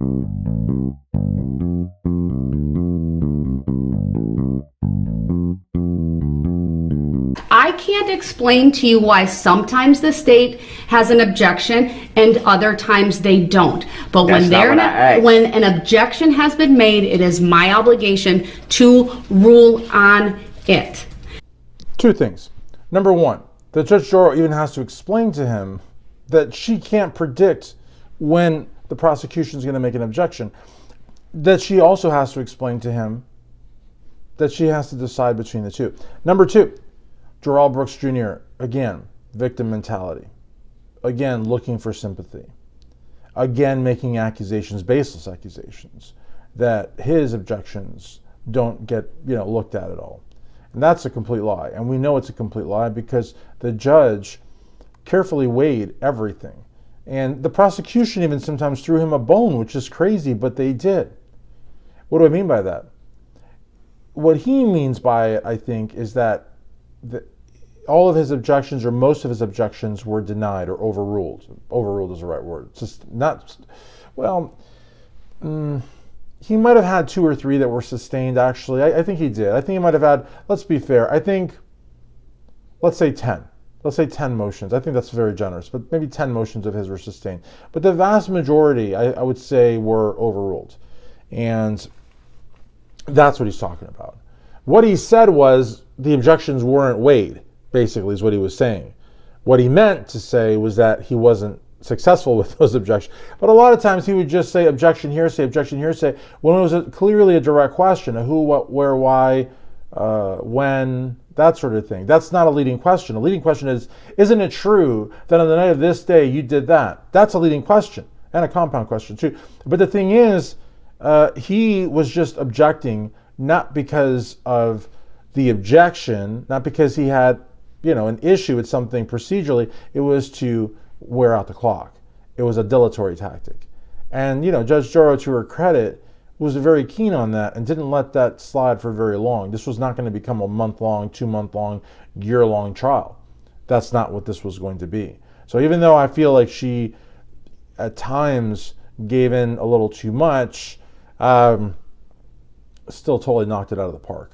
I can't explain to you why sometimes the state has an objection and other times they don't. But That's when an objection has been made, it is my obligation to rule on it. Two things. Number one, that Judge Darrell even has to explain to him that she can't predict when the prosecution is going to make an objection. That she also has to explain to him that she has to decide between the two. Number two, Darrell Brooks Jr., again, victim mentality. Again, looking for sympathy. Again, making accusations, baseless accusations, that his objections don't get looked at all. And that's a complete lie. And we know it's a complete lie because the judge carefully weighed everything. And the prosecution even sometimes threw him a bone, which is crazy, but they did. What do I mean by that? What he means by it, I think, is that all of his objections, or most of his objections, were denied or overruled. Overruled is the right word. It's just not, he might have had 2 or 3 that were sustained, actually. I think he did. I think he might have had, let's be fair, let's say 10. Let's say 10 motions. I think that's very generous, but maybe 10 motions of his were sustained. But the vast majority, I would say, were overruled. And that's what he's talking about. What he said was the objections weren't weighed, basically, is what he was saying. What he meant to say was that he wasn't successful with those objections. But a lot of times he would just say objection, hearsay, when it was clearly a direct question, a who, what, where, why, when, that sort of thing. That's not a leading question. A leading question is, isn't it true that on the night of this day you did that? That's a leading question, and a compound question too. But the thing is, he was just objecting not because of the objection, not because he had an issue with something procedurally. It was to wear out the clock. It was a dilatory tactic. And Judge Darrell, to her credit, was very keen on that and didn't let that slide for very long. This was not going to become a month-long, 2-month-long, year-long trial. That's not what this was going to be. So even though I feel like she, at times, gave in a little too much, still totally knocked it out of the park.